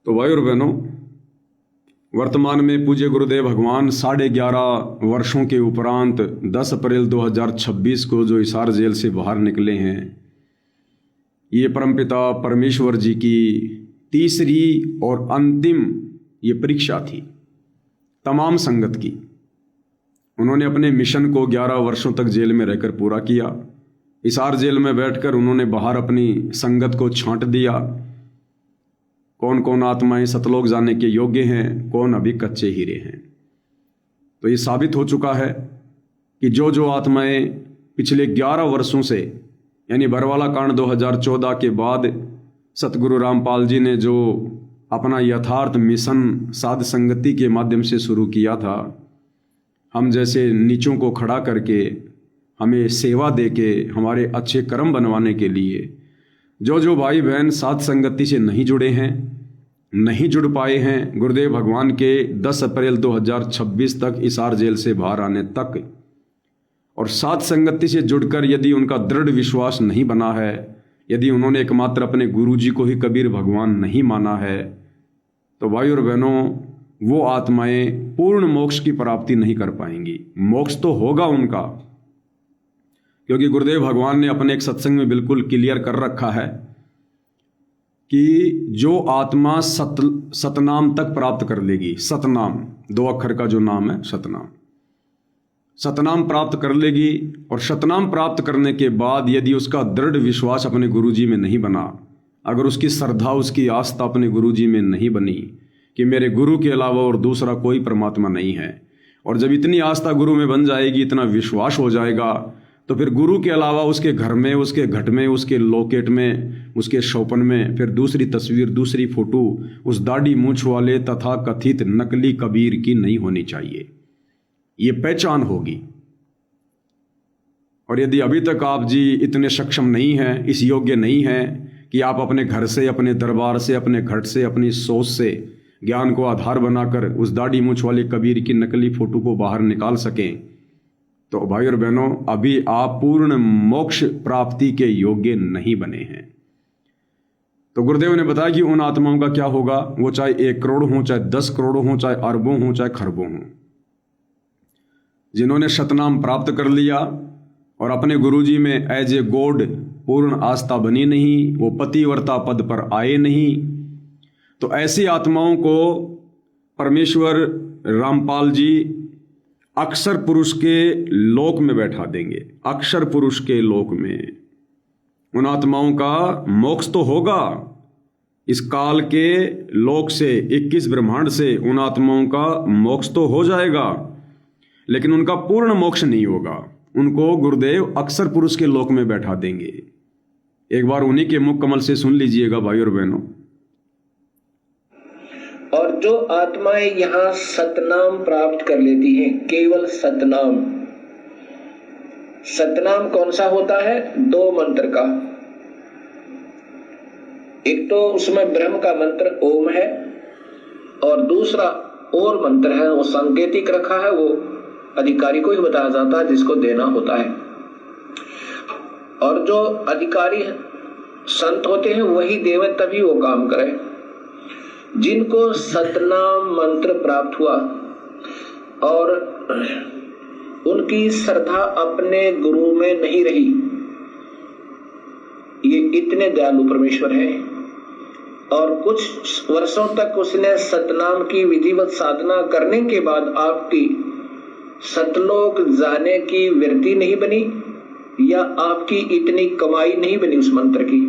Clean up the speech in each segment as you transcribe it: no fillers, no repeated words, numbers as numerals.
तो भाई और बहनों, वर्तमान में पूज्य गुरुदेव भगवान 11.5 वर्षों के उपरांत 10 अप्रैल 2026 को जो हिसार जेल से बाहर निकले हैं, ये परमपिता परमेश्वर जी की तीसरी और अंतिम ये परीक्षा थी तमाम संगत की। उन्होंने अपने मिशन को 11 वर्षों तक जेल में रहकर पूरा किया। हिसार जेल में बैठकर उन्होंने बाहर अपनी संगत को छांट दिया। कौन कौन आत्माएं सतलोक जाने के योग्य हैं, कौन अभी कच्चे हीरे हैं। तो ये साबित हो चुका है कि जो आत्माएं पिछले 11 वर्षों से यानी बरवाला कांड 2014 के बाद सतगुरु रामपाल जी ने जो अपना यथार्थ मिशन साध संगति के माध्यम से शुरू किया था, हम जैसे नीचों को खड़ा करके हमें सेवा देके हमारे अच्छे कर्म बनवाने के लिए जो भाई बहन साध संगति से नहीं जुड़े हैं, नहीं जुड़ पाए हैं, गुरुदेव भगवान के 10 अप्रैल 2026 तक हिसार जेल से बाहर आने तक, और साध संगति से जुड़कर यदि उनका दृढ़ विश्वास नहीं बना है, यदि उन्होंने एकमात्र अपने गुरु जी को ही कबीर भगवान नहीं माना है, तो भाई और बहनों, वो आत्माएं पूर्ण मोक्ष की प्राप्ति नहीं कर पाएंगी। मोक्ष तो होगा उनका, क्योंकि गुरुदेव भगवान ने अपने एक सत्संग में बिल्कुल क्लियर कर रखा है कि जो आत्मा सतनाम तक प्राप्त कर लेगी, सतनाम 2 अक्षर का जो नाम है सतनाम प्राप्त कर लेगी, और सतनाम प्राप्त करने के बाद यदि उसका दृढ़ विश्वास अपने गुरुजी में नहीं बना, अगर उसकी श्रद्धा उसकी आस्था अपने गुरुजी में नहीं बनी कि मेरे गुरु के अलावा और दूसरा कोई परमात्मा नहीं है, और जब इतनी आस्था गुरु में बन जाएगी, इतना विश्वास हो जाएगा, तो फिर गुरु के अलावा उसके घर में, उसके घट में, उसके लॉकेट में, उसके शौपन में फिर दूसरी तस्वीर, दूसरी फोटो उस दाढ़ी मूंछ वाले तथा कथित नकली कबीर की नहीं होनी चाहिए। ये पहचान होगी। और यदि अभी तक आप जी इतने सक्षम नहीं हैं, इस योग्य नहीं हैं कि आप अपने घर से, अपने दरबार से, अपने घट से, अपनी सोच से ज्ञान को आधार बनाकर उस दाढ़ी मूंछ वाले कबीर की नकली फोटो को बाहर निकाल सकें, तो भाई और बहनों, अभी आप पूर्ण मोक्ष प्राप्ति के योग्य नहीं बने हैं। तो गुरुदेव ने बताया कि उन आत्माओं का क्या होगा, वो चाहे 1 करोड़ हो, चाहे 10 करोड़ हो, चाहे अरबों हो, चाहे खरबों हो, जिन्होंने सतनाम प्राप्त कर लिया और अपने गुरुजी में एज ए गॉड पूर्ण आस्था बनी नहीं, वो पतिव्रता पद पर आए नहीं, तो ऐसी आत्माओं को परमेश्वर रामपाल जी अक्षर पुरुष के लोक में बैठा देंगे। अक्षर पुरुष के लोक में उन आत्माओं का मोक्ष तो होगा। इस काल के लोक से, 21 ब्रह्मांड से उन आत्माओं का मोक्ष तो हो जाएगा, लेकिन उनका पूर्ण मोक्ष नहीं होगा। उनको गुरुदेव अक्षर पुरुष के लोक में बैठा देंगे। एक बार उन्हीं के मुख कमल से सुन लीजिएगा भाई और बहनों। और जो आत्माएं यहाँ सतनाम प्राप्त कर लेती हैं, केवल सतनाम, सतनाम कौन सा होता है? 2 मंत्र का। एक तो उसमें ब्रह्म का मंत्र ओम है, और दूसरा और मंत्र है, वो सांकेतिक रखा है, वो अधिकारी को ही बताया जाता है जिसको देना होता है। और जो अधिकारी संत होते हैं वही देवे, तभी वो काम करे। जिनको सतनाम मंत्र प्राप्त हुआ और उनकी श्रद्धा अपने गुरु में नहीं रही, ये इतने दयालु परमेश्वर हैं, और कुछ वर्षों तक उसने सतनाम की विधिवत साधना करने के बाद आपकी सतलोक जाने की वृत्ति नहीं बनी, या आपकी इतनी कमाई नहीं बनी उस मंत्र की,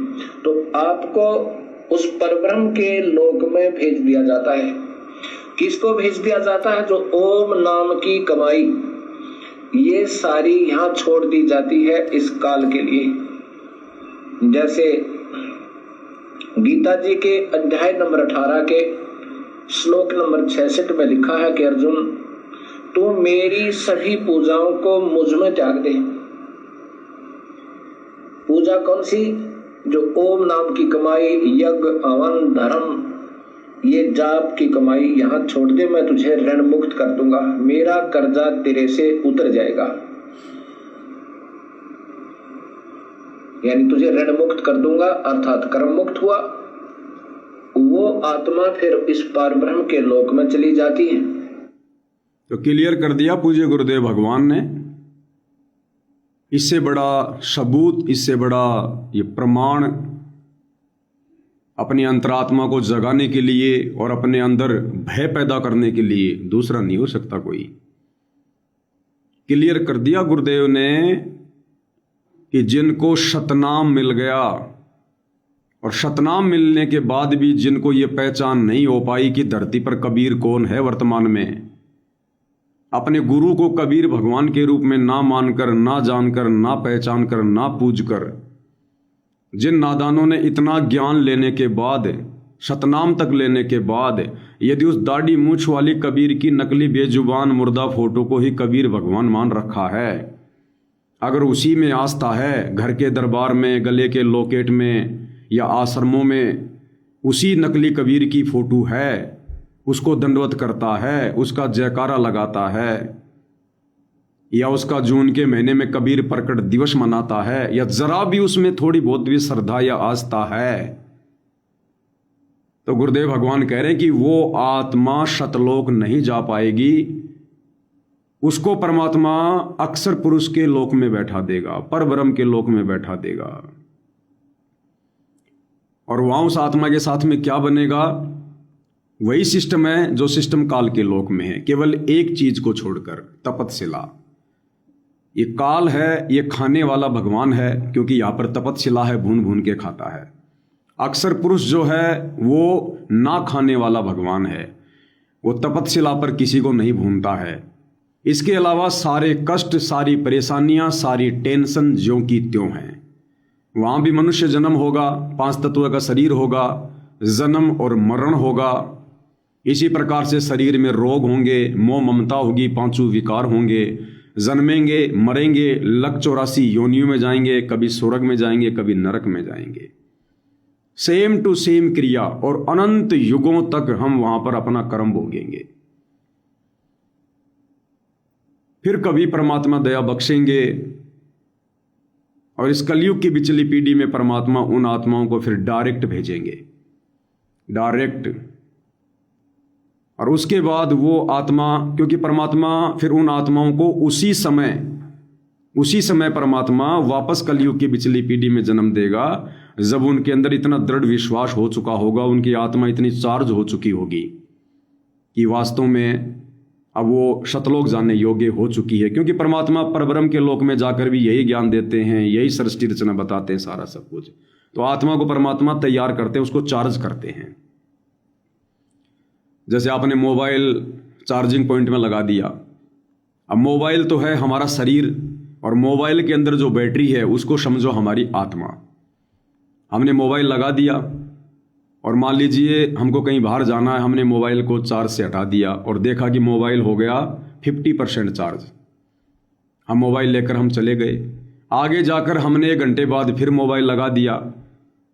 तो आपको उस परब्रह्म के लोक में भेज दिया जाता है। किसको भेज दिया जाता है? जो ओम नाम की कमाई, ये सारी यहाँ छोड़ दी जाती है इस काल के लिए। जैसे गीता जी के अध्याय नंबर 18 के श्लोक नंबर 66 में लिखा है कि अर्जुन, तू मेरी सभी पूजाओं को मुझ में त्याग दे। पूजा कौन सी? जो ओम नाम की कमाई, यज्ञ, हवन, धर्म, ये जाप की कमाई यहाँ छोड़ दे, मैं तुझे ऋण मुक्त कर दूंगा, मेरा कर्जा तेरे से उतर जाएगा। यानी तुझे ऋण मुक्त कर दूंगा, अर्थात कर्म मुक्त हुआ। वो वो आत्मा फिर इस पारब्रह्म के लोक में चली जाती है। तो क्लियर कर दिया पूज्य गुरुदेव भगवान ने। इससे बड़ा सबूत, इससे बड़ा ये प्रमाण अपनी अंतरात्मा को जगाने के लिए और अपने अंदर भय पैदा करने के लिए दूसरा नहीं हो सकता कोई। क्लियर कर दिया गुरुदेव ने कि जिनको शतनाम मिल गया और शतनाम मिलने के बाद भी जिनको ये पहचान नहीं हो पाई कि धरती पर कबीर कौन है वर्तमान में, अपने गुरु को कबीर भगवान के रूप में ना मानकर, ना जानकर, ना पहचान कर, ना पूज कर, जिन नादानों ने इतना ज्ञान लेने के बाद, शतनाम तक लेने के बाद, यदि उस दाढ़ी मूछ वाली कबीर की नकली बेजुबान मुर्दा फोटो को ही कबीर भगवान मान रखा है, अगर उसी में आस्था है, घर के दरबार में, गले के लॉकेट में या आश्रमों में उसी नकली कबीर की फोटो है, उसको दंडवत करता है, उसका जयकारा लगाता है, या उसका जून के महीने में कबीर प्रकट दिवस मनाता है, या जरा भी उसमें थोड़ी बहुत भी श्रद्धा या आस्था है, तो गुरुदेव भगवान कह रहे हैं कि वो आत्मा शतलोक नहीं जा पाएगी। उसको परमात्मा अक्षर पुरुष के लोक में बैठा देगा, परब्रह्म के लोक में बैठा देगा। और वहां उस आत्मा के साथ में क्या बनेगा? वही सिस्टम है जो सिस्टम काल के लोक में है, केवल एक चीज को छोड़कर, तपतशिला। ये काल है, ये खाने वाला भगवान है, क्योंकि यहां पर तपतशिला है, भून भून के खाता है। अक्षर पुरुष जो है वो ना खाने वाला भगवान है, वो तपतशिला पर किसी को नहीं भूनता है। इसके अलावा सारे कष्ट, सारी परेशानियां, सारी टेंशन ज्यों की त्यों हैं। वहां भी मनुष्य जन्म होगा, 5 तत्व का शरीर होगा, जन्म और मरण होगा। इसी प्रकार से शरीर में रोग होंगे, मोह ममता होगी, 5 विकार होंगे, जन्मेंगे, मरेंगे, लक 84 योनियों में जाएंगे, कभी स्वर्ग में जाएंगे, कभी नरक में जाएंगे। सेम टू सेम क्रिया, और अनंत युगों तक हम वहां पर अपना कर्म भोगेंगे। फिर कभी परमात्मा दया बख्शेंगे, और इस कलयुग की बिचली पीढ़ी में परमात्मा उन आत्माओं को फिर डायरेक्ट भेजेंगे, डायरेक्ट। और उसके बाद वो आत्मा, क्योंकि परमात्मा फिर उन आत्माओं को उसी समय परमात्मा वापस कलयुग की बिचली पीढ़ी में जन्म देगा, जब उनके अंदर इतना दृढ़ विश्वास हो चुका होगा, उनकी आत्मा इतनी चार्ज हो चुकी होगी कि वास्तव में अब वो शतलोक जाने योग्य हो चुकी है। क्योंकि परमात्मा परब्रह्म के लोक में जाकर भी यही ज्ञान देते हैं, यही सृष्टि रचना बताते हैं, सारा सब कुछ। तो आत्मा को परमात्मा तैयार करते हैं, उसको चार्ज करते हैं। जैसे आपने मोबाइल चार्जिंग पॉइंट में लगा दिया, अब मोबाइल तो है हमारा शरीर, और मोबाइल के अंदर जो बैटरी है उसको समझो हमारी आत्मा। हमने मोबाइल लगा दिया, और मान लीजिए हमको कहीं बाहर जाना है, हमने मोबाइल को चार्ज से हटा दिया और देखा कि मोबाइल हो गया 50% चार्ज। हम मोबाइल लेकर हम चले गए, आगे जाकर हमने 1 घंटे बाद फिर मोबाइल लगा दिया,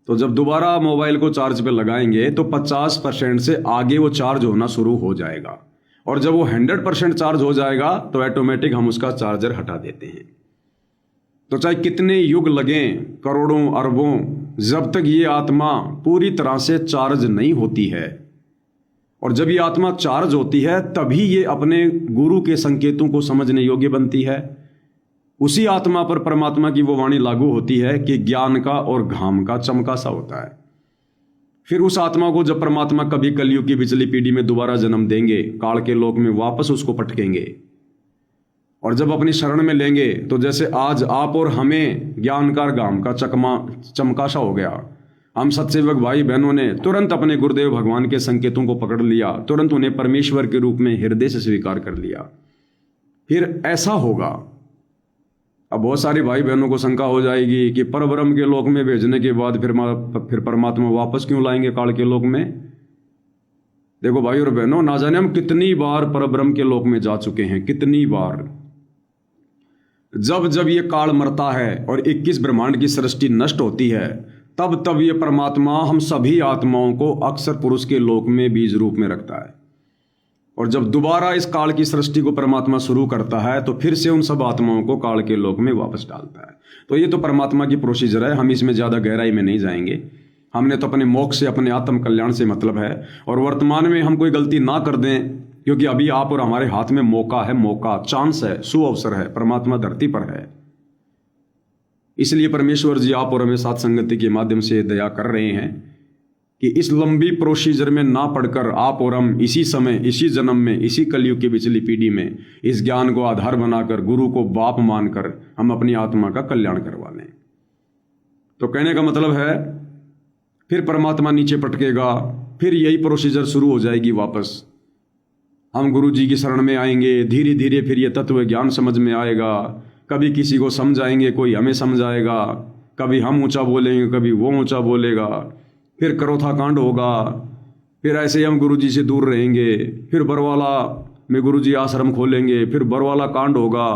तो जब दोबारा मोबाइल को चार्ज पे लगाएंगे तो 50% से आगे वो चार्ज होना शुरू हो जाएगा, और जब वो 100% चार्ज हो जाएगा तो ऑटोमेटिक हम उसका चार्जर हटा देते हैं। तो चाहे कितने युग लगें, करोड़ों अरबों, जब तक ये आत्मा पूरी तरह से चार्ज नहीं होती है, और जब ये आत्मा चार्ज होती है तभी ये अपने गुरु के संकेतों को समझने योग्य बनती है। उसी आत्मा पर परमात्मा की वो वाणी लागू होती है कि ज्ञान का और घाम का चमका सा होता है। फिर उस आत्मा को जब परमात्मा कभी कलयुग की बिचली पीढ़ी में दोबारा जन्म देंगे, काल के लोक में वापस उसको पटकेंगे, और जब अपनी शरण में लेंगे तो जैसे आज आप और हमें ज्ञान का घाम का चमकाशा हो गया, हम सत्सेवक भाई बहनों ने तुरंत अपने गुरुदेव भगवान के संकेतों को पकड़ लिया, तुरंत उन्हें परमेश्वर के रूप में हृदय से स्वीकार कर लिया। फिर ऐसा होगा। अब बहुत सारे भाई बहनों को शंका हो जाएगी कि परब्रह्म के लोक में भेजने के बाद फिर परमात्मा वापस क्यों लाएंगे काल के लोक में? देखो भाई और बहनों, ना जाने हम कितनी बार परब्रह्म के लोक में जा चुके हैं, कितनी बार। जब जब ये काल मरता है और 21 ब्रह्मांड की सृष्टि नष्ट होती है, तब तब ये परमात्मा हम सभी आत्माओं को अक्षर पुरुष के लोक में बीज रूप में रखता है, और जब दोबारा इस काल की सृष्टि को परमात्मा शुरू करता है तो फिर से उन सब आत्माओं को काल के लोक में वापस डालता है। तो ये तो परमात्मा की प्रोसीजर है, हम इसमें ज़्यादा गहराई में नहीं जाएंगे। हमने तो अपने मोक्ष से, अपने आत्म कल्याण से मतलब है। और वर्तमान में हम कोई गलती ना कर दें, क्योंकि अभी आप और हमारे हाथ में मौका है, मौका, चांस है, सुअवसर है, परमात्मा धरती पर है। इसलिए परमेश्वर जी आप और हमें साथ संगति के माध्यम से दया कर रहे हैं कि इस लंबी प्रोसीजर में ना पड़कर आप और हम इसी समय, इसी जन्म में, इसी कलयुग की पिछली पीढ़ी में इस ज्ञान को आधार बनाकर, गुरु को बाप मानकर हम अपनी आत्मा का कल्याण करवा लें। तो कहने का मतलब है फिर परमात्मा नीचे पटकेगा, फिर यही प्रोसीजर शुरू हो जाएगी वापस। हम गुरु जी की शरण में आएंगे, धीरे धीरे फिर ये तत्व ज्ञान समझ में आएगा। कभी किसी को समझाएंगे, कोई हमें समझाएगा, कभी हम ऊंचा बोलेंगे, कभी वो ऊंचा बोलेगा, फिर करोथा कांड होगा, फिर ऐसे ही हम गुरु जी से दूर रहेंगे, फिर बरवाला में गुरु जी आश्रम खोलेंगे, फिर बरवाला कांड होगा,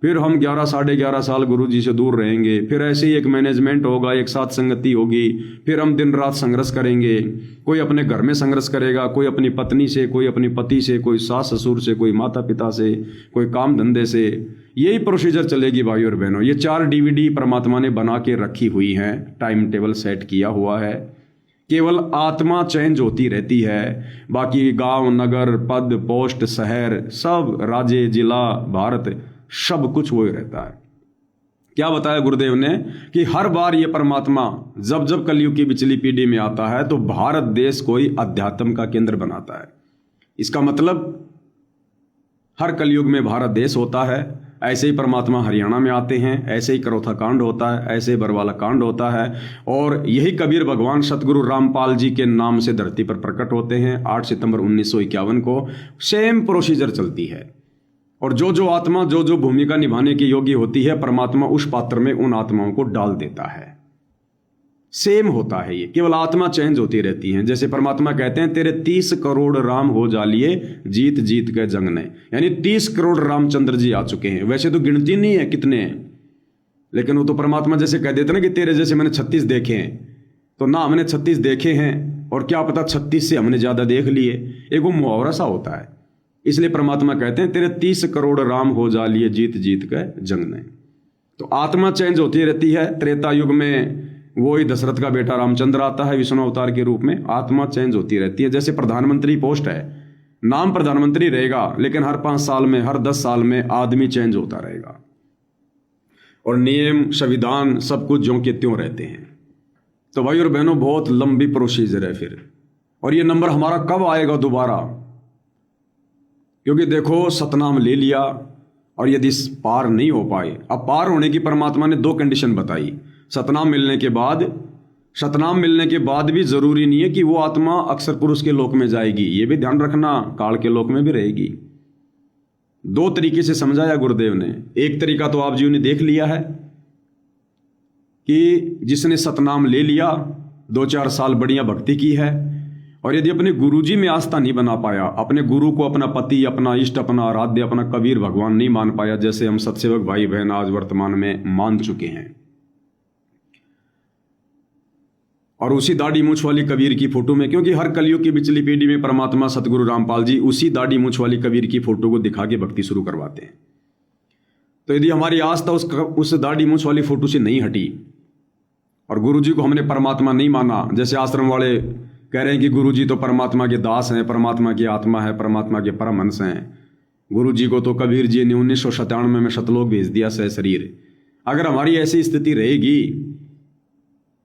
फिर हम 11 साढ़े 11 साल गुरु जी से दूर रहेंगे, फिर ऐसे ही एक मैनेजमेंट होगा, एक साथ संगति होगी, फिर हम दिन रात संघर्ष करेंगे। कोई अपने घर में संघर्ष करेगा, कोई अपनी पत्नी से, कोई अपनी पति से, कोई सास ससुर से, कोई माता पिता से, कोई काम धंधे से। यही प्रोसीजर चलेगी भाई और बहनों। ये 4 DVD परमात्मा ने बना के रखी हुई हैं, टाइम टेबल सेट किया हुआ है। केवल आत्मा चेंज होती रहती है, बाकी गांव, नगर, पद, पोस्ट, शहर, सब राज्य, जिला, भारत, सब कुछ वही रहता है। क्या बताया गुरुदेव ने कि हर बार ये परमात्मा जब जब कलयुग की पिछली पीढ़ी में आता है तो भारत देश कोई अध्यात्म का केंद्र बनाता है। इसका मतलब हर कलयुग में भारत देश होता है। ऐसे ही परमात्मा हरियाणा में आते हैं, ऐसे ही करोथा कांड होता है, ऐसे ही बरवाला कांड होता है, और यही कबीर भगवान सतगुरु रामपाल जी के नाम से धरती पर प्रकट होते हैं 8 सितंबर 1951 को। सेम प्रोसीजर चलती है, और जो जो आत्मा जो जो भूमिका निभाने की योग्य होती है, परमात्मा उस पात्र में उन आत्माओं को डाल देता है। सेम होता है ये, केवल आत्मा चेंज होती रहती हैं। जैसे परमात्मा कहते हैं तेरे 30 करोड़ राम हो जालिए, जीत जीत के जंग ने, यानी 30 करोड़ रामचंद्र जी आ चुके हैं। वैसे तो गिनती नहीं है कितने हैं, लेकिन वो तो परमात्मा जैसे कह देते ना कि तेरे जैसे मैंने 36 देखे हैं, तो ना हमने 36 देखे हैं, और क्या पता 36 से हमने ज्यादा देख लिए। एक वो मुहावरा सा होता है। इसलिए परमात्मा कहते हैं तेरे 30 करोड़ राम हो जालिए, जीत जीत के जंग ने। तो आत्मा चेंज होती रहती है। त्रेता युग में वो ही दशरथ का बेटा रामचंद्र आता है विष्णु अवतार के रूप में। आत्मा चेंज होती रहती है। जैसे प्रधानमंत्री पोस्ट है, नाम प्रधानमंत्री रहेगा, लेकिन हर 5 साल में, हर 10 साल में आदमी चेंज होता रहेगा, और नियम, संविधान, सब कुछ ज्यों के त्यों रहते हैं। तो भाई और बहनों, बहुत लंबी प्रोसीजर है फिर। और ये नंबर हमारा कब आएगा दोबारा? क्योंकि देखो, सतनाम ले लिया, और यदि पार नहीं हो पाए, अब पार होने की परमात्मा ने 2 कंडीशन बताई। सतनाम मिलने के बाद भी जरूरी नहीं है कि वो आत्मा अक्षर पुरुष के लोक में जाएगी। ये भी ध्यान रखना, काल के लोक में भी रहेगी। 2 तरीके से समझाया गुरुदेव ने। एक तरीका तो आप जी ने देख लिया है कि जिसने सतनाम ले लिया, 2-4 साल बढ़िया भक्ति की है, और यदि अपने गुरु जी में आस्था नहीं बना पाया, अपने गुरु को अपना पति, अपना इष्ट, अपना आराध्य, अपना कबीर भगवान नहीं मान पाया, जैसे हम सत्सेवक भाई बहन आज वर्तमान में मान चुके हैं, और उसी दाढ़ी मूछ वाली कबीर की फोटो में, क्योंकि हर कलयुग की पिछली पीढ़ी में परमात्मा सतगुरु रामपाल जी उसी दाढ़ी मूछ वाली कबीर की फोटो को दिखा के भक्ति शुरू करवाते हैं। तो यदि हमारी आस्था उस दाढ़ी मूछ वाली फोटो से नहीं हटी, और गुरु जी को हमने परमात्मा नहीं माना, जैसे आश्रम वाले कह रहे हैं कि गुरु जी तो परमात्मा के दास हैं, परमात्मा की आत्मा है, परमात्मा के परमहंस हैं, गुरु जी को तो कबीर जी ने 1997 में शतलोक भेज दिया सह शरीर। अगर हमारी ऐसी स्थिति रहेगी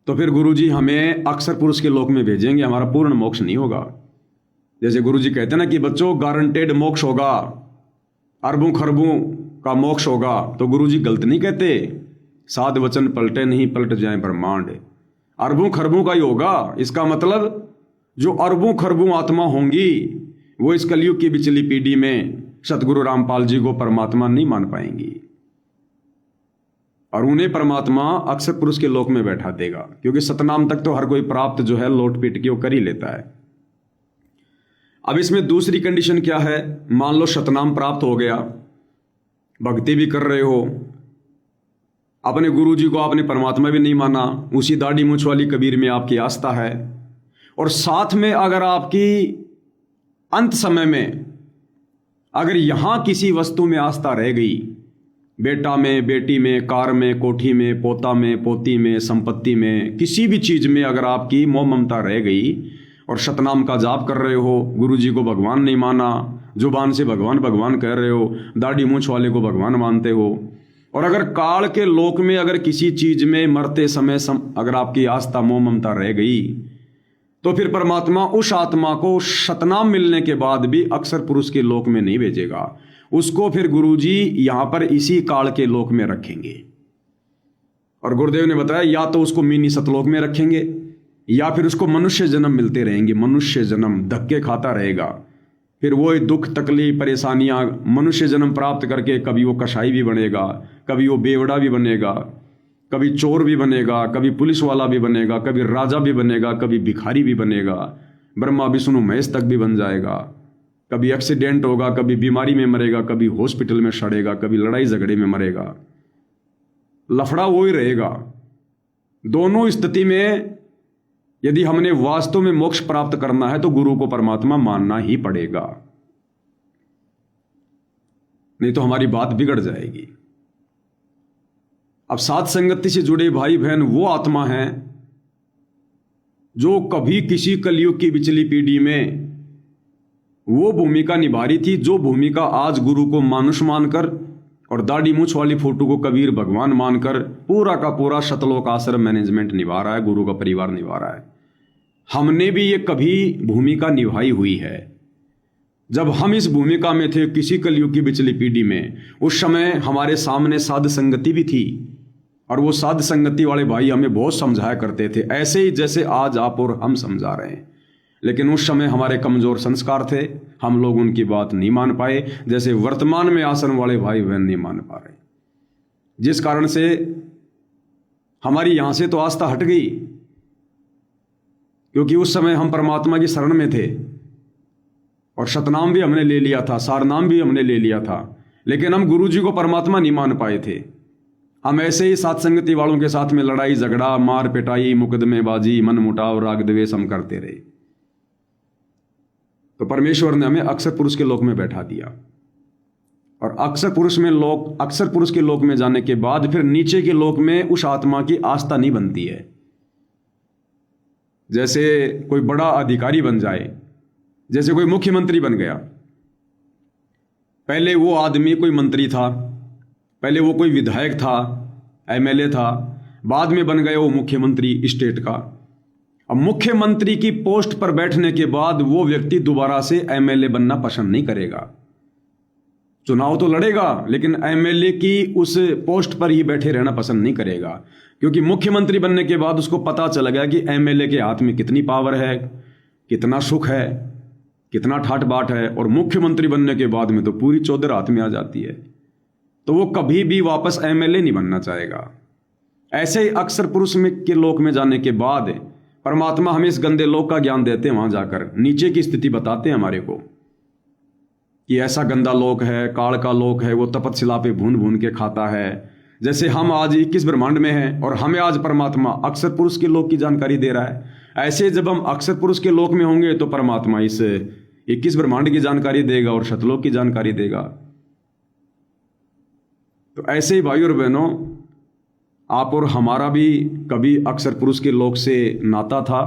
तो फिर गुरु जी हमें अक्षर पुरुष के लोक में भेजेंगे, हमारा पूर्ण मोक्ष नहीं होगा। जैसे गुरु जी कहते हैं ना कि बच्चों गारंटेड मोक्ष होगा, अरबों खरबों का मोक्ष होगा, तो गुरु जी गलत नहीं कहते। 7 वचन पलटे नहीं, पलट जाए ब्रह्मांड। अरबों खरबों का ही होगा। इसका मतलब जो अरबों खरबों आत्मा होंगी वो इस कलयुग की पिछली पीढ़ी में सतगुरु रामपाल जी को परमात्मा नहीं मान पाएंगी, और उन्हें परमात्मा अक्षर पुरुष के लोक में बैठा देगा, क्योंकि सतनाम तक तो हर कोई प्राप्त जो है लौट पीट के वो कर ही लेता है। अब इसमें दूसरी कंडीशन क्या है? मान लो सतनाम प्राप्त हो गया, भक्ति भी कर रहे हो, अपने गुरु जी को आपने परमात्मा भी नहीं माना, उसी दाढ़ी मूछ वाली कबीर में आपकी आस्था है, और साथ में अगर आपकी अंत समय में अगर यहां किसी वस्तु में आस्था रह गई बेटा में, बेटी में, कार में, कोठी में, पोता में, पोती में, संपत्ति में, किसी भी चीज़ में अगर आपकी मोह ममता रह गई और सतनाम का जाप कर रहे हो, गुरु जी को भगवान नहीं माना, जुबान से भगवान भगवान कह रहे हो, दाढ़ी मूंछ वाले को भगवान मानते हो, और अगर काल के लोक में अगर किसी चीज में मरते समय अगर आपकी आस्था मोह ममता रह गई, तो फिर परमात्मा उस आत्मा को सतनाम मिलने के बाद भी अक्षर पुरुष के लोक में नहीं भेजेगा। उसको फिर गुरुजी यहां पर इसी काल के लोक में रखेंगे। और गुरुदेव ने बताया या तो उसको मिनी सतलोक में रखेंगे या फिर उसको मनुष्य जन्म मिलते रहेंगे, मनुष्य जन्म धक्के खाता रहेगा। फिर वो दुख तकलीफ परेशानियां मनुष्य जन्म प्राप्त करके कभी वो कसाई भी बनेगा, कभी वो बेवड़ा भी बनेगा, कभी चोर भी बनेगा, कभी पुलिस वाला भी बनेगा, कभी राजा भी बनेगा, कभी भिखारी भी बनेगा, ब्रह्मा विष्णु महेश तक भी बन जाएगा। कभी एक्सीडेंट होगा, कभी बीमारी में मरेगा, कभी हॉस्पिटल में सड़ेगा, कभी लड़ाई झगड़े में मरेगा। लफड़ा वो ही रहेगा। दोनों स्थिति में यदि हमने वास्तव में मोक्ष प्राप्त करना है तो गुरु को परमात्मा मानना ही पड़ेगा, नहीं तो हमारी बात बिगड़ जाएगी। अब साथ संगति से जुड़े भाई बहन वो आत्मा है जो कभी किसी कलयुग की पिछली पीढ़ी में वो भूमिका निभा रही थी, जो भूमिका आज गुरु को मानुष मानकर और दाढ़ी मूछ वाली फोटो को कबीर भगवान मानकर पूरा का पूरा शतलोक आश्रम मैनेजमेंट निभा रहा है, गुरु का परिवार निभा रहा है। हमने भी ये कभी भूमिका निभाई हुई है। जब हम इस भूमिका में थे किसी कलयुग की पिछली पीढ़ी में, उस समय हमारे सामने साध संगति भी थी और वो साध संगति वाले भाई हमें बहुत समझाया करते थे, ऐसे ही जैसे आज आप और हम समझा रहे हैं। लेकिन उस समय हमारे कमजोर संस्कार थे, हम लोग उनकी बात नहीं मान पाए, जैसे वर्तमान में आश्रम वाले भाई बहन नहीं मान पा रहे, जिस कारण से हमारी यहां से तो आस्था हट गई, क्योंकि उस समय हम परमात्मा की शरण में थे और सतनाम भी हमने ले लिया था, सारनाम भी हमने ले लिया था, लेकिन हम गुरु जी को परमात्मा नहीं मान पाए थे। हम ऐसे ही साथ संगति वालों के साथ में लड़ाई झगड़ा, मार पिटाई, मुकदमेबाजी, मन मुटाव, राग द्वेष हम करते रहे। तो परमेश्वर ने हमें अक्षर पुरुष के लोक में बैठा दिया और अक्षर पुरुष के लोक में जाने के बाद फिर नीचे के लोक में उस आत्मा की आस्था नहीं बनती है। जैसे कोई बड़ा अधिकारी बन जाए, जैसे कोई मुख्यमंत्री बन गया, पहले वो आदमी कोई मंत्री था, पहले वो कोई विधायक था, एमएलए था, बाद में बन गया वो मुख्यमंत्री स्टेट का। अब मुख्यमंत्री की पोस्ट पर बैठने के बाद वो व्यक्ति दोबारा से एमएलए बनना पसंद नहीं करेगा। चुनाव तो लड़ेगा लेकिन एमएलए की उस पोस्ट पर ही बैठे रहना पसंद नहीं करेगा, क्योंकि मुख्यमंत्री बनने के बाद उसको पता चल गया कि एमएलए के हाथ में कितनी पावर है, कितना सुख है, कितना ठाट बाट है, और मुख्यमंत्री बनने के बाद में तो पूरी चौधर हाथ में आ जाती है। तो वो कभी भी वापस एमएलए नहीं बनना चाहेगा। ऐसे ही अक्षर पुरुष में के लोक में जाने के बाद परमात्मा हमें इस गंदे लोक का ज्ञान देते हैं, वहां जाकर नीचे की स्थिति बताते हैं हमारे को कि ऐसा गंदा लोक है, काल का लोक है, वो तपतशिला पे भून भून के खाता है। जैसे हम आज 21 ब्रह्मांड में हैं और हमें आज परमात्मा अक्षर पुरुष के लोक की जानकारी दे रहा है, ऐसे जब हम अक्षर पुरुष के लोक में होंगे तो परमात्मा इस 21 ब्रह्मांड की जानकारी देगा और शतलोक की जानकारी देगा। तो ऐसे ही भाई और बहनों, आप और हमारा भी कभी अक्षर पुरुष के लोक से नाता था।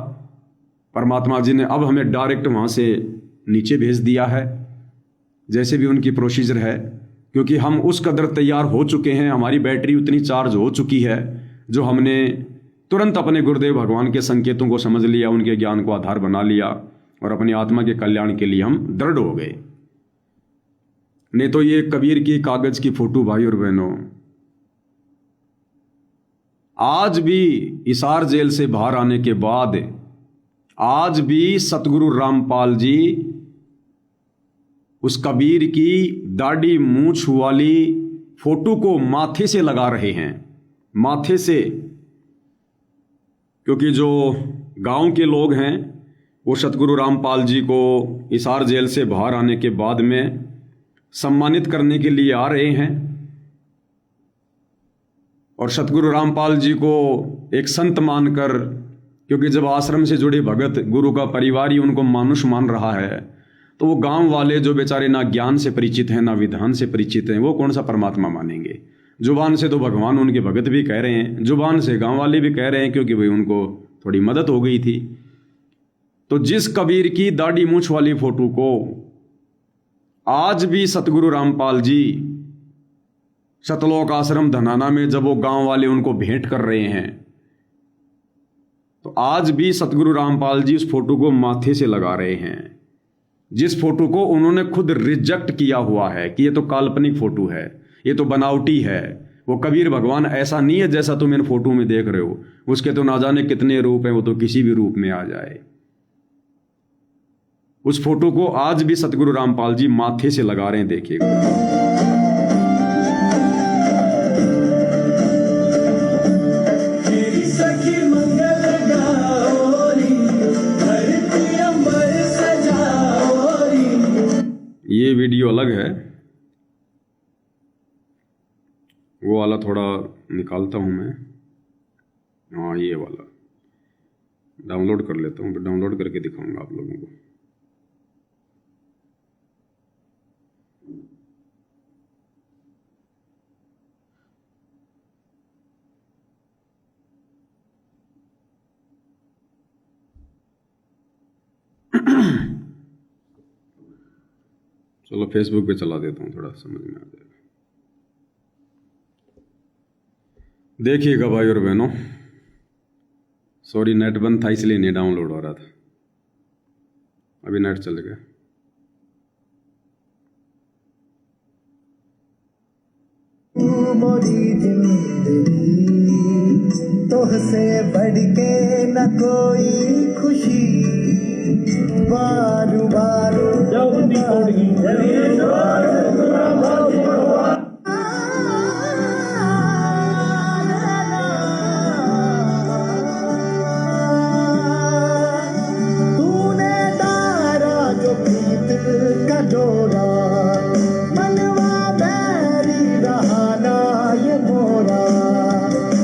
परमात्मा जी ने अब हमें डायरेक्ट वहाँ से नीचे भेज दिया है, जैसे भी उनकी प्रोसीजर है, क्योंकि हम उस कदर तैयार हो चुके हैं, हमारी बैटरी उतनी चार्ज हो चुकी है जो हमने तुरंत अपने गुरुदेव भगवान के संकेतों को समझ लिया, उनके ज्ञान को आधार बना लिया और अपनी आत्मा के कल्याण के लिए हम दृढ़ हो गए। नहीं तो ये कबीर की कागज की फोटो भाई और बहनों, आज भी हिसार जेल से बाहर आने के बाद आज भी सतगुरु रामपाल जी उस कबीर की दाढ़ी मूंछ वाली फोटो को माथे से लगा रहे हैं, माथे से। क्योंकि जो गांव के लोग हैं वो सतगुरु रामपाल जी को हिसार जेल से बाहर आने के बाद में सम्मानित करने के लिए आ रहे हैं और सतगुरु रामपाल जी को एक संत मानकर, क्योंकि जब आश्रम से जुड़े भगत गुरु का परिवार ही उनको मानुष मान रहा है, तो वो गांव वाले जो बेचारे ना ज्ञान से परिचित हैं ना विधान से परिचित हैं, वो कौन सा परमात्मा मानेंगे। जुबान से तो भगवान उनके भगत भी कह रहे हैं, जुबान से गांव वाले भी कह रहे हैं, क्योंकि भाई उनको थोड़ी मदद हो गई थी। तो जिस कबीर की दाढ़ी मूंछ वाली फोटो को आज भी सतगुरु रामपाल जी सतलोक आश्रम धनाना में जब वो गांव वाले उनको भेंट कर रहे हैं, तो आज भी सतगुरु रामपाल जी उस फोटो को माथे से लगा रहे हैं, जिस फोटो को उन्होंने खुद रिजेक्ट किया हुआ है कि ये तो काल्पनिक फोटो है, ये तो बनावटी है। वो कबीर भगवान ऐसा नहीं है जैसा तुम इन फोटो में देख रहे हो, उसके तो ना जाने कितने रूप हैं, वो तो किसी भी रूप में आ जाए। उस फोटो को आज भी सतगुरु रामपाल जी माथे से लगा रहे हैं, देखिएगा। ये वीडियो अलग है, वो वाला थोड़ा निकालता हूं मैं। हाँ, ये वाला डाउनलोड कर लेता हूं, डाउनलोड करके दिखाऊंगा आप लोगों को। चलो फेसबुक पे चला देता हूँ, थोड़ा समझ में आ जाएगा। देखिएगा भाई और बहनों, सॉरी नेट बंद था इसलिए नहीं डाउनलोड हो रहा था, अभी नेट चल गया। तोहसे बढ़ के न कोई खुशी, बारू बारू तूने तारा जो प्रीत का डोरा, मनवा बैरी रहाना ये मोरा,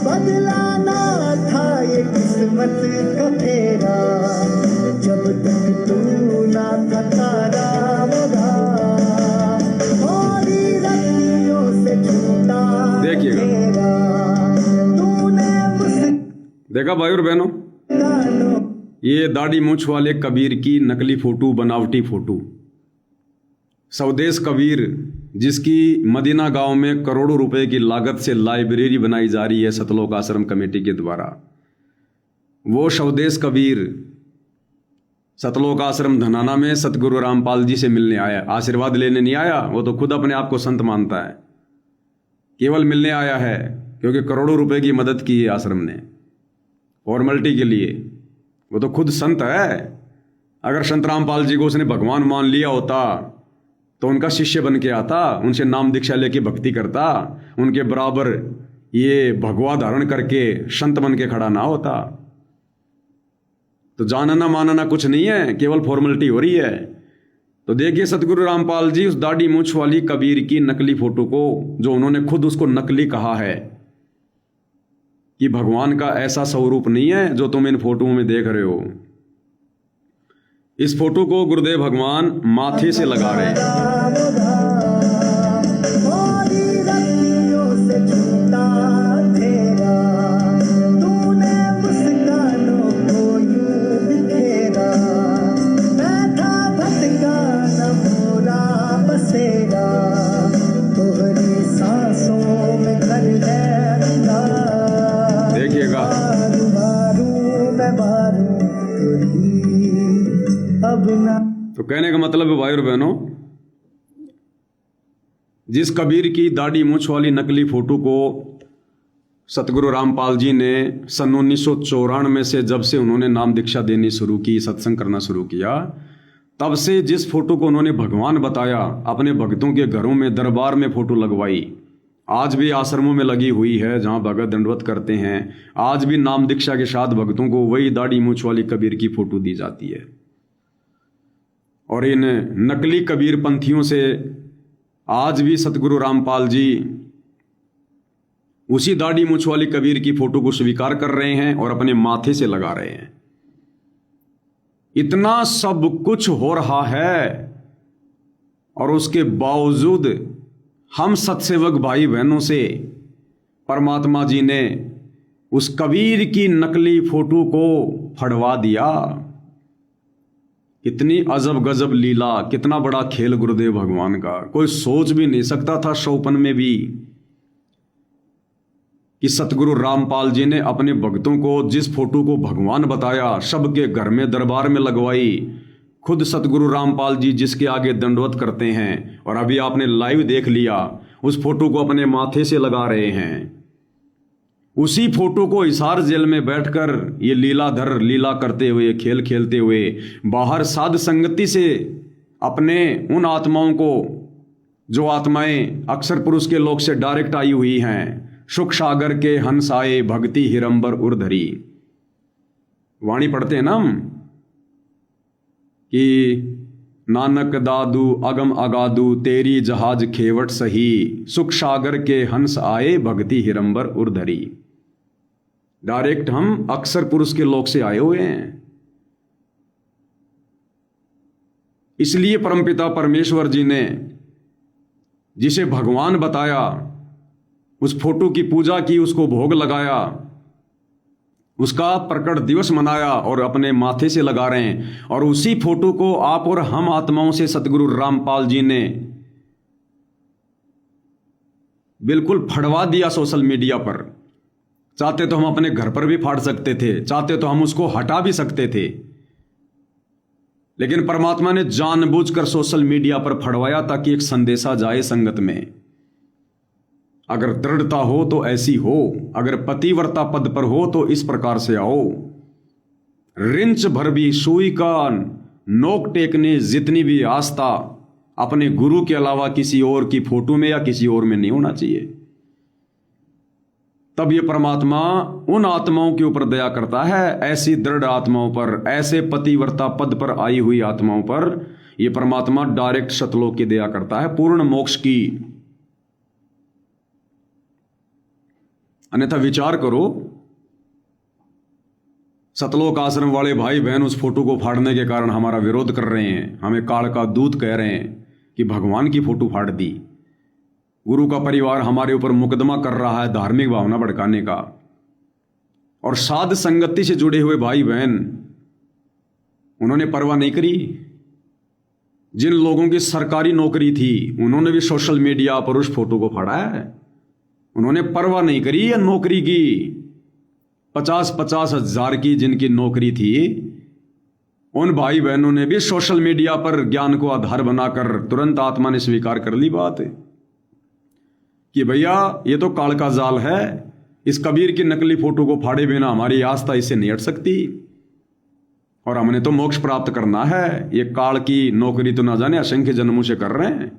बदलाना था ये किस्मत का फेरा, जब तक तू ना तारा मरा, मोरी रस्सियों से छूटा देखिएगा, तूने मुझसे देखा भाई और बहनों, ये दाढ़ी मूंछ वाले कबीर की नकली फोटो, बनावटी फोटो। स्वदेश कबीर, जिसकी मदीना गांव में करोड़ों रुपए की लागत से लाइब्रेरी बनाई जा रही है सतलोक आश्रम कमेटी के द्वारा, वो स्वदेश कबीर सतलोक आश्रम धनाना में सतगुरु रामपाल जी से मिलने आया, आशीर्वाद लेने नहीं आया। वो तो खुद अपने आप को संत मानता है, केवल मिलने आया है, क्योंकि करोड़ों रुपए की मदद की है आश्रम ने फॉर्मेलिटी के लिए। वो तो खुद संत है। अगर संत रामपाल जी को उसने भगवान मान लिया होता तो उनका शिष्य बन के आता, उनसे नाम दीक्षा लेके भक्ति करता, उनके बराबर ये भगवा धारण करके संत बन के खड़ा ना होता। तो जानना मानना कुछ नहीं है, केवल फॉर्मेलिटी हो रही है। तो देखिए सतगुरु रामपाल जी उस दाढ़ी मूंछ वाली कबीर की नकली फोटो को, जो उन्होंने खुद उसको नकली कहा है कि भगवान का ऐसा स्वरूप नहीं है जो तुम इन फोटो में देख रहे हो। इस फोटो को गुरुदेव भगवान माथे से लगा रहे हैं। देखिएगा, तो कहने का मतलब है भाई और बहनों, जिस कबीर की दाढ़ी मूंछ वाली नकली फोटो को सतगुरु रामपाल जी ने सन 1994 से, जब से उन्होंने नाम दीक्षा देनी शुरू की, सत्संग करना शुरू किया, तब से जिस फोटो को उन्होंने भगवान बताया, अपने भक्तों के घरों में दरबार में फोटो लगवाई, आज भी आश्रमों में लगी हुई है जहां भगत दंडवत करते हैं, आज भी नाम दीक्षा के साथ भक्तों को वही दाढ़ी मूंछ वाली कबीर की फोटो दी जाती है। और इन नकली कबीर पंथियों से आज भी सतगुरु रामपाल जी उसी दाढ़ी मूंछ वाली कबीर की फोटो को स्वीकार कर रहे हैं और अपने माथे से लगा रहे हैं। इतना सब कुछ हो रहा है और उसके बावजूद हम सत्सेवक भाई बहनों से परमात्मा जी ने उस कबीर की नकली फोटो को फड़वा दिया। इतनी अजब गजब लीला, कितना बड़ा खेल गुरुदेव भगवान का। कोई सोच भी नहीं सकता था शौपन में भी कि सतगुरु रामपाल जी ने अपने भक्तों को जिस फोटो को भगवान बताया, सबके घर में दरबार में लगवाई, खुद सतगुरु रामपाल जी जिसके आगे दंडवत करते हैं, और अभी आपने लाइव देख लिया, उस फोटो को अपने माथे से लगा रहे हैं। उसी फोटो को हिसार जेल में बैठकर ये लीलाधर लीला करते हुए, खेल खेलते हुए, बाहर साध संगति से अपने उन आत्माओं को, जो आत्माएं अक्षर पुरुष के लोक से डायरेक्ट आई हुई हैं, सुख सागर के हंस आए भक्ति हिरंबर उर्धरी, वाणी पढ़ते हैं ना हम कि नानक दादू अगम अगादू तेरी जहाज खेवट सही, सुख सागर के हंस आए भक्ति हिरंबर उर्धरी। डायरेक्ट हम अक्षर पुरुष के लोक से आए हुए हैं। इसलिए परमपिता परमेश्वर जी ने जिसे भगवान बताया, उस फोटो की पूजा की, उसको भोग लगाया, उसका प्रकट दिवस मनाया और अपने माथे से लगा रहे हैं। और उसी फोटो को आप और हम आत्माओं से सतगुरु रामपाल जी ने बिल्कुल फड़वा दिया सोशल मीडिया पर। चाहते तो हम अपने घर पर भी फाड़ सकते थे, चाहते तो हम उसको हटा भी सकते थे, लेकिन परमात्मा ने जानबूझकर सोशल मीडिया पर फड़वाया ताकि एक संदेशा जाए संगत में। अगर दृढ़ता हो तो ऐसी हो, अगर पतिव्रता पद पर हो तो इस प्रकार से आओ। रिंच भर भी सुई का नोक टेकने जितनी भी आस्था अपने गुरु के अलावा किसी और की फोटो में या किसी और में नहीं होना चाहिए। तब ये परमात्मा उन आत्माओं के ऊपर दया करता है, ऐसी दृढ़ आत्माओं पर, ऐसे पतिव्रता पद पर आई हुई आत्माओं पर ये परमात्मा डायरेक्ट सतलोक की दया करता है, पूर्ण मोक्ष की। अन्यथा विचार करो, सतलोक आश्रम वाले भाई बहन उस फोटो को फाड़ने के कारण हमारा विरोध कर रहे हैं, हमें काल का दूत कह रहे हैं कि भगवान की फोटो फाड़ दी। गुरु का परिवार हमारे ऊपर मुकदमा कर रहा है धार्मिक भावना भड़काने का। और साध संगति से जुड़े हुए भाई बहन, उन्होंने परवाह नहीं करी। जिन लोगों की सरकारी नौकरी थी उन्होंने भी सोशल मीडिया पर उस फोटो को फाड़ा है। उन्होंने परवाह नहीं करी या नौकरी की 50-50 हजार की जिनकी नौकरी थी, उन भाई बहनों ने भी सोशल मीडिया पर ज्ञान को आधार बनाकर तुरंत आत्मा ने स्वीकार कर ली बात कि भैया ये तो काल का जाल है, इस कबीर की नकली फोटो को फाड़े बिना हमारी आस्था इससे नहीं हट सकती और हमने तो मोक्ष प्राप्त करना है। ये काल की नौकरी तो ना जाने असंख्य जन्मों से कर रहे हैं,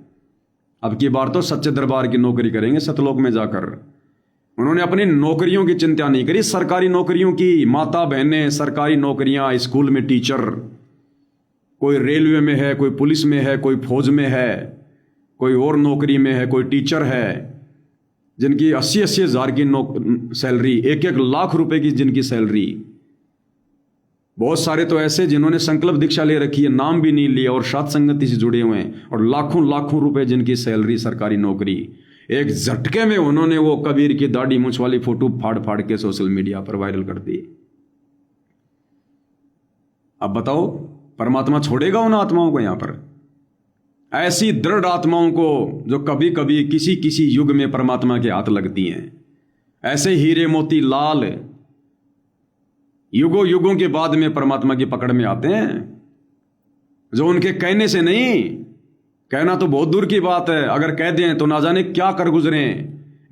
अब की बार तो सच्चे दरबार की नौकरी करेंगे सतलोक में जाकर। उन्होंने अपनी नौकरियों की चिंता नहीं करी, सरकारी नौकरियों की। माता बहनें सरकारी नौकरियां, स्कूल में टीचर, कोई रेलवे में है, कोई पुलिस में है, कोई फौज में है, कोई और नौकरी में है, कोई टीचर है, जिनकी 80-80 हजार की सैलरी, 1-1 लाख रुपए की जिनकी सैलरी। बहुत सारे तो ऐसे जिन्होंने संकल्प दीक्षा ले रखी है, नाम भी नहीं लिया और साथ संगति से जुड़े हुए हैं, और लाखों लाखों रुपए जिनकी सैलरी, सरकारी नौकरी। एक झटके में उन्होंने वो कबीर की दाढ़ी मूंछ वाली फोटो फाड़ फाड़ के सोशल मीडिया पर वायरल कर दी। अब बताओ परमात्मा छोड़ेगा उन आत्माओं को? यहां पर ऐसी दृढ़ आत्माओं को जो कभी कभी किसी किसी युग में परमात्मा के हाथ लगती हैं, ऐसे हीरे मोती लाल युगों युगों के बाद में परमात्मा की पकड़ में आते हैं, जो उनके कहने से नहीं, कहना तो बहुत दूर की बात है, अगर कह दें तो ना जाने क्या कर गुजरे,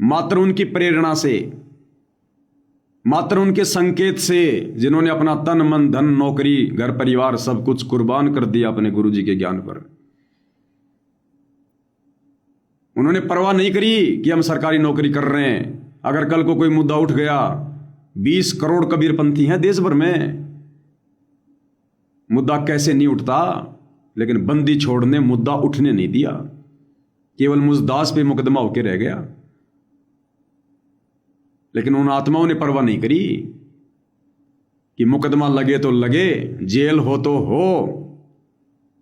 मात्र उनकी प्रेरणा से, मात्र उनके संकेत से, जिन्होंने अपना तन मन धन नौकरी घर परिवार सब कुछ कुर्बान कर दिया अपने गुरु जी के ज्ञान पर। उन्होंने परवाह नहीं करी कि हम सरकारी नौकरी कर रहे हैं। अगर कल को कोई मुद्दा उठ गया, 20 करोड़ कबीरपंथी हैं देश भर में, मुद्दा कैसे नहीं उठता, लेकिन बंदी छोड़ ने मुद्दा उठने नहीं दिया, केवल मुजदास पे मुकदमा होके रह गया। लेकिन उन आत्माओं ने परवाह नहीं करी कि मुकदमा लगे तो लगे, जेल हो तो हो।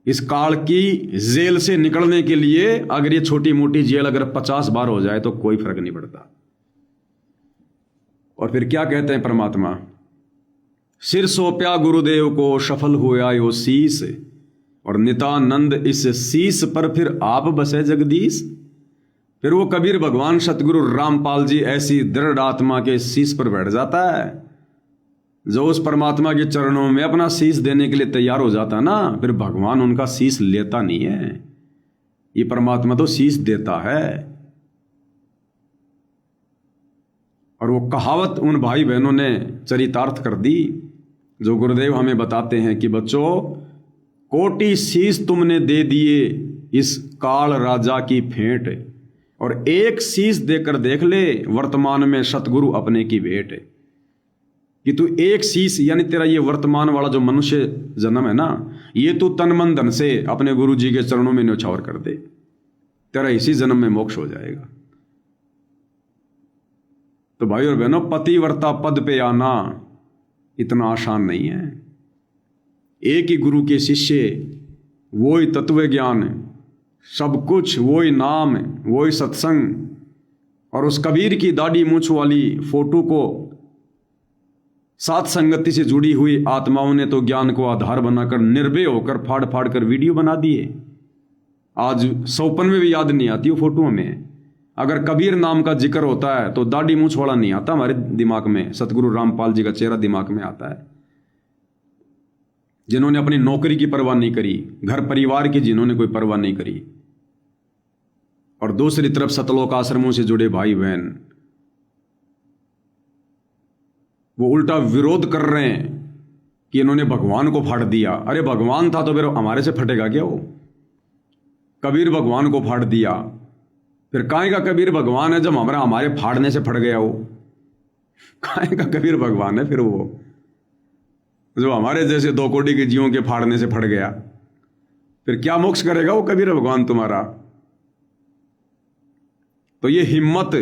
इस काल की जेल से निकलने के लिए अगर ये छोटी मोटी जेल अगर 50 बार हो जाए तो कोई फर्क नहीं पड़ता। और फिर क्या कहते हैं परमात्मा, सिर सौंप्या गुरुदेव को सफल हुआ यो शीस, और नितानंद इस शीस पर फिर आप बसे जगदीश। फिर वो कबीर भगवान सतगुरु रामपाल जी ऐसी दृढ़ आत्मा के शीस पर बैठ जाता है, जो उस परमात्मा के चरणों में अपना शीस देने के लिए तैयार हो जाता है ना, फिर भगवान उनका शीस लेता नहीं है, ये परमात्मा तो शीस देता है। और वो कहावत उन भाई बहनों ने चरितार्थ कर दी, जो गुरुदेव हमें बताते हैं कि बच्चों, कोटि शीस तुमने दे दिए इस काल राजा की भेंट, और एक शीस देकर देख ले वर्तमान में सतगुरु अपने की भेंट। कि तू एक शीस, यानी तेरा ये वर्तमान वाला जो मनुष्य जन्म है ना, ये तू तन मन धन से अपने गुरु जी के चरणों में न्यौछावर कर दे, तेरा इसी जन्म में मोक्ष हो जाएगा। तो भाई और बहनों, पतिव्रता पद पे आना इतना आसान नहीं है। एक ही गुरु के शिष्य, वो ही तत्व ज्ञान, सब कुछ वही नाम, वही सत्संग, और उस कबीर की दाढ़ी मूंछ वाली फोटो को साथ संगति से जुड़ी हुई आत्माओं ने तो ज्ञान को आधार बनाकर निर्भय होकर फाड़ फाड़ कर वीडियो बना दिए। आज सौपन में भी याद नहीं आती वो फोटो हमें। अगर कबीर नाम का जिक्र होता है तो दाढ़ी मूंछ वाला नहीं आता हमारे दिमाग में, सतगुरु रामपाल जी का चेहरा दिमाग में आता है, जिन्होंने अपनी नौकरी की परवाह नहीं करी, घर परिवार की जिन्होंने कोई परवाह नहीं करी, और दूसरी तरफ सतलोक आश्रमों से जुड़े भाई बहन वो उल्टा विरोध कर रहे हैं कि इन्होंने भगवान को फाड़ दिया। अरे भगवान था तो फिर हमारे से फटेगा क्या वो? कबीर भगवान को फाड़ दिया, फिर काहे का कबीर भगवान है जब हमारे फाड़ने से फट गया? वो काहे का कबीर भगवान है फिर वो, जो हमारे जैसे 2 कोटि के जीवों के फाड़ने से फट गया? फिर क्या मोक्ष करेगा वो कबीर भगवान तुम्हारा? तो ये हिम्मत,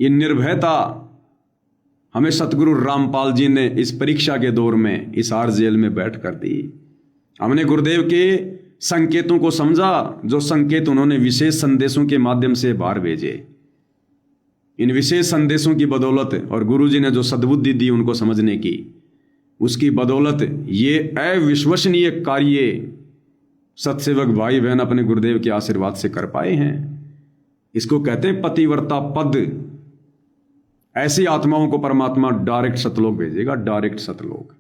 ये निर्भयता हमें सतगुरु रामपाल जी ने इस परीक्षा के दौर में हिसार जेल में बैठ कर दी। हमने गुरुदेव के संकेतों को समझा, जो संकेत उन्होंने विशेष संदेशों के माध्यम से बाहर भेजे। इन विशेष संदेशों की बदौलत और गुरु जी ने जो सद्बुद्धि दी उनको समझने की, उसकी बदौलत ये अविश्वसनीय कार्य सत्सेवक भाई बहन अपने गुरुदेव के आशीर्वाद से कर पाए हैं। इसको कहते हैं पतिव्रता पद। ऐसी आत्माओं को परमात्मा डायरेक्ट सतलोक भेजेगा, डायरेक्ट सतलोक।